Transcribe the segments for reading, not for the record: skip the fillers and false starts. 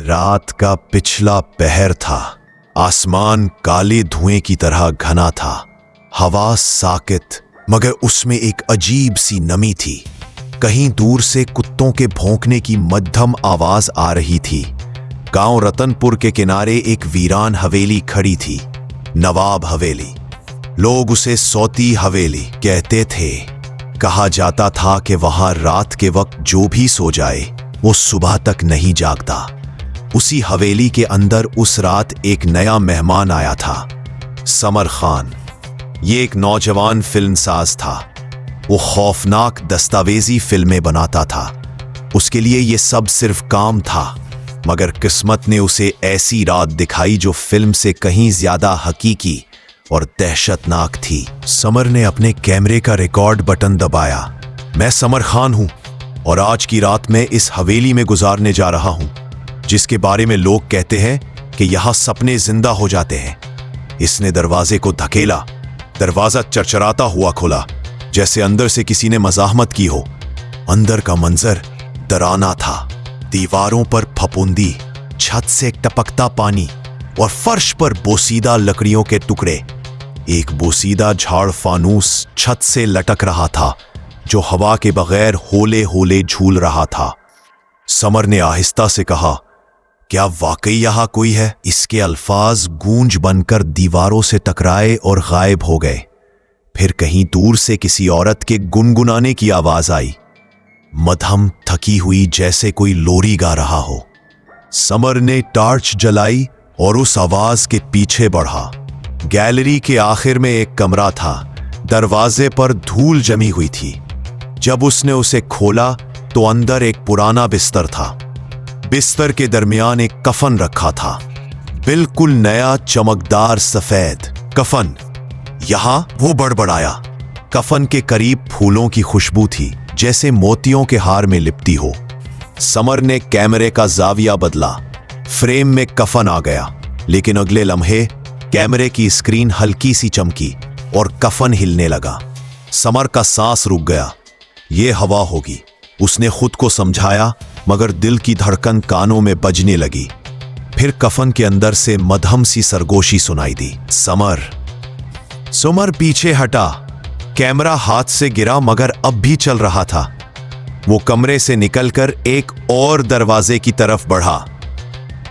रात का पिछला पहर था। आसमान काले धुएं की तरह घना था। हवा साकित, मगर उसमें एक अजीब सी नमी थी। कहीं दूर से कुत्तों के भौंकने की मध्यम आवाज आ रही थी। गांव रतनपुर के किनारे एक वीरान हवेली खड़ी थी, नवाब हवेली। लोग उसे सौती हवेली कहते थे। कहा जाता था कि वहां रात के वक्त जो भी सो जाए वो सुबह तक नहीं जागता। उसी हवेली के अंदर उस रात एक नया मेहमान आया था, समर खान। ये एक नौजवान फिल्मसाज था। वो खौफनाक दस्तावेजी फिल्में बनाता था। उसके लिए ये सब सिर्फ काम था, मगर किस्मत ने उसे ऐसी रात दिखाई जो फिल्म से कहीं ज्यादा हकीकी और दहशतनाक थी। समर ने अपने कैमरे का रिकॉर्ड बटन दबाया। मैं समर खान हूं और आज की रात मैं इस हवेली में गुजारने जा रहा हूं, जिसके बारे में लोग कहते हैं कि यहां सपने जिंदा हो जाते हैं। इसने दरवाजे को धकेला। दरवाजा चरचराता हुआ खुला, जैसे अंदर से किसी ने मजाहमत की हो। अंदर का मंजर डरावना था। दीवारों पर फफूंदी, छत से टपकता पानी और फर्श पर बोसीदा लकड़ियों के टुकड़े। एक बोसीदा झाड़ फानूस छत से लटक रहा था, जो हवा के बगैर होले होले झूल रहा था। समर ने आहिस्ता से कहा, क्या वाकई यहां कोई है? इसके अल्फाज गूंज बनकर दीवारों से टकराए और गायब हो गए। फिर कहीं दूर से किसी औरत के गुनगुनाने की आवाज आई, मध्यम थकी हुई, जैसे कोई लोरी गा रहा हो। समर ने टार्च जलाई और उस आवाज के पीछे बढ़ा। गैलरी के आखिर में एक कमरा था। दरवाजे पर धूल जमी हुई थी। जब उसने उसे खोला तो अंदर एक पुराना बिस्तर था। बिस्तर के दरमियान एक कफन रखा था, बिल्कुल नया, चमकदार सफेद कफन। यहां वो बड़बड़ाया। कफन के करीब फूलों की खुशबू थी, जैसे मोतियों के हार में लिपटी हो। समर ने कैमरे का जाविया बदला। फ्रेम में कफन आ गया, लेकिन अगले लम्हे कैमरे की स्क्रीन हल्की सी चमकी और कफन हिलने लगा। समर का सांस रुक गया। ये हवा होगी, उसने खुद को समझाया, मगर दिल की धड़कन कानों में बजने लगी। फिर कफन के अंदर से मध्यम सी सरगोशी सुनाई दी, समर। समर पीछे हटा। कैमरा हाथ से गिरा, मगर अब भी चल रहा था। वो कमरे से निकलकर एक और दरवाजे की तरफ बढ़ा।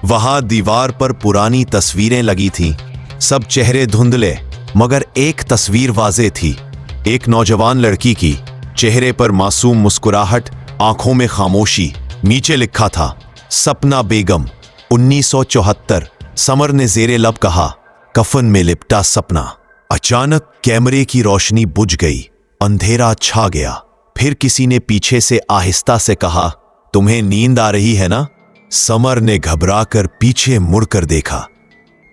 वहां दीवार पर पुरानी तस्वीरें लगी थीं। सब चेहरे धुंधले, मगर एक तस्वीर वाज़ेह थी, एक नौजवान लड़की की। चेहरे पर मासूम मुस्कुराहट, आंखों में खामोशी। नीचे लिखा था, सपना बेगम, 1974। समर ने जेरे लब कहा, कफन में लिपटा सपना। अचानक कैमरे की रोशनी बुझ गई। अंधेरा छा गया। फिर किसी ने पीछे से आहिस्ता से कहा, तुम्हें नींद आ रही है ना? समर ने घबराकर पीछे मुड़कर देखा।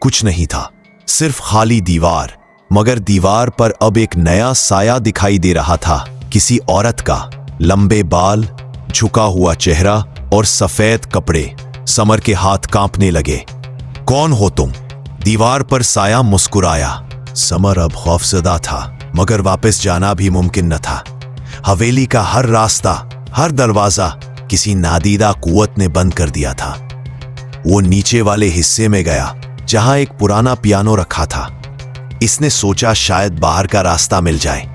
कुछ नहीं था, सिर्फ खाली दीवार। मगर दीवार पर अब एक नया साया दिखाई दे रहा था, किसी औरत का। लंबे बाल, झुका हुआ चेहरा और सफेद कपड़े। समर के हाथ कांपने लगे। कौन हो तुम? दीवार पर साया मुस्कुराया। समर अब खौफजदा था, मगर वापस जाना भी मुमकिन न था। हवेली का हर रास्ता, हर दरवाजा किसी नादीदा कुव्वत ने बंद कर दिया था। वो नीचे वाले हिस्से में गया, जहां एक पुराना पियानो रखा था। इसने सोचा शायद बाहर का रास्ता मिल जाए,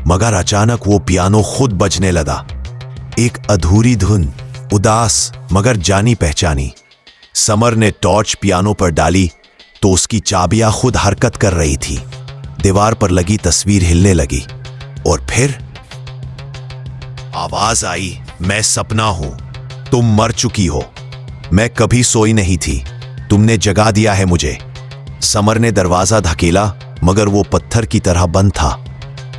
मगर अचानक वो पियानो खुद बजने लगा। एक अधूरी धुन, उदास मगर जानी पहचानी। समर ने टॉर्च पियानो पर डाली तो उसकी चाबियां खुद हरकत कर रही थी। दीवार पर लगी तस्वीर हिलने लगी और फिर आवाज आई, मैं सपना हूं, तुम मर चुकी हो। मैं कभी सोई नहीं थी, तुमने जगा दिया है मुझे। समर ने दरवाजा धकेला, मगर वो पत्थर की तरह बंद था।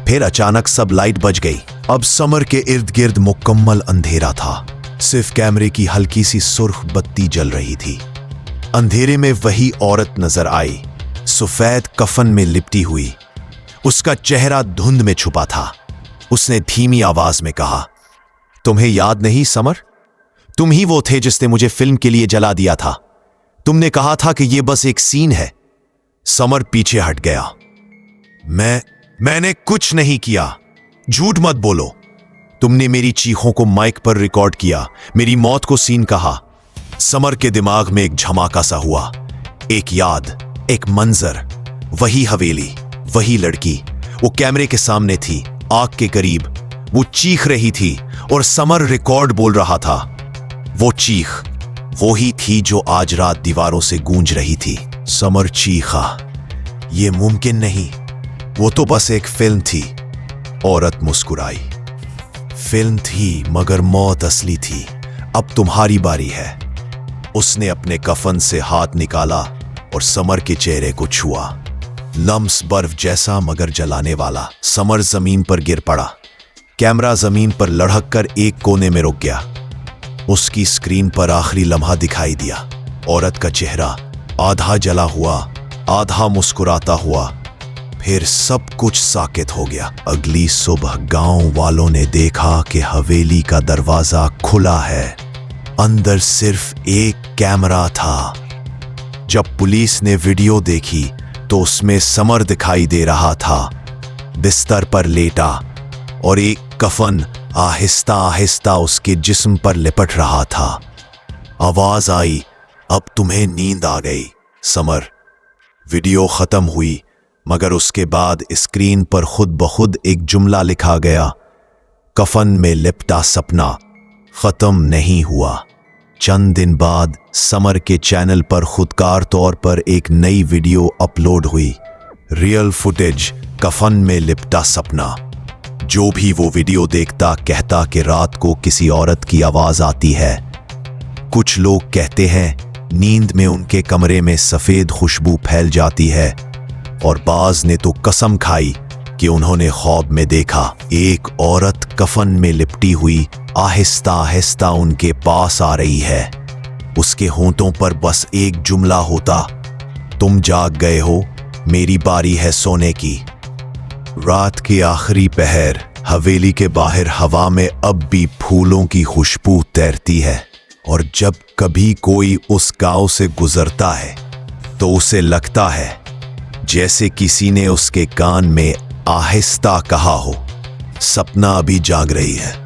फिर अचानक सब लाइट बज गई। अब समर के इर्द गिर्द मुकम्मल अंधेरा था। सिर्फ कैमरे की हल्की सी सुर्ख बत्ती जल रही थी। अंधेरे में वही औरत नजर आई, सफेद कफन में लिपटी हुई। उसका चेहरा धुंध में छुपा था। उसने धीमी आवाज में कहा, तुम्हें याद नहीं समर? तुम ही वो थे जिसने मुझे फिल्म के लिए जला दिया था। तुमने कहा था कि यह बस एक सीन है। समर पीछे हट गया। मैंने कुछ नहीं किया। झूठ मत बोलो। तुमने मेरी चीखों को माइक पर रिकॉर्ड किया, मेरी मौत को सीन कहा। समर के दिमाग में एक झमाका सा हुआ, एक याद, एक मंजर, वही हवेली, वही लड़की, वो कैमरे के सामने थी, आग के करीब, वो चीख रही थी और समर रिकॉर्ड बोल रहा था। वो चीख वो ही थी जो आज रात दीवारों से गूंज रही थी। समर चीखा, ये मुमकिन नहीं, वो तो बस एक फिल्म थी। औरत मुस्कुराई, फिल्म थी मगर मौत असली थी, अब तुम्हारी बारी है। उसने अपने कफन से हाथ निकाला और समर के चेहरे को छुआ। लम्स बर्फ जैसा मगर जलाने वाला। समर जमीन पर गिर पड़ा। कैमरा जमीन पर लढ़क कर एक कोने में रुक गया। उसकी स्क्रीन पर आखिरी लम्हा दिखाई दिया। औरत का चेहरा आधा जला हुआ, आधा मुस्कुराता हुआ। फिर सब कुछ साकित हो गया। अगली सुबह गांव वालों ने देखा कि हवेली का दरवाजा खुला है, अंदर सिर्फ एक कैमरा था। जब पुलिस ने वीडियो देखी तो उसमें समर दिखाई दे रहा था, बिस्तर पर लेटा, और एक कफन आहिस्ता आहिस्ता उसके जिस्म पर लिपट रहा था। आवाज आई, अब तुम्हें नींद आ गई समर। वीडियो खत्म हुई मगर उसके बाद स्क्रीन पर खुद ब खुद एक जुमला लिखा गया, कफन में लिपटा सपना खत्म नहीं हुआ। चंद दिन बाद समर के चैनल पर खुदकार तौर पर एक नई वीडियो अपलोड हुई, रियल फुटेज, कफन में लिपटा सपना। जो भी वो वीडियो देखता कहता कि रात को किसी औरत की आवाज आती है। कुछ लोग कहते हैं नींद में उनके कमरे में सफेद खुशबू फैल जाती है, और बाज ने तो कसम खाई कि उन्होंने ख्वाब में देखा एक औरत कफन में लिपटी हुई आहिस्ता आहिस्ता उनके पास आ रही है। उसके होंठों पर बस एक जुमला होता, तुम जाग गए हो, मेरी बारी है सोने की। रात की आखिरी पहर, हवेली के बाहर हवा में अब भी फूलों की खुशबू तैरती है, और जब कभी कोई उस गांव से गुजरता है तो उसे लगता है जैसे किसी ने उसके कान में आहिस्ता कहा हो, सपना अभी जाग रही है।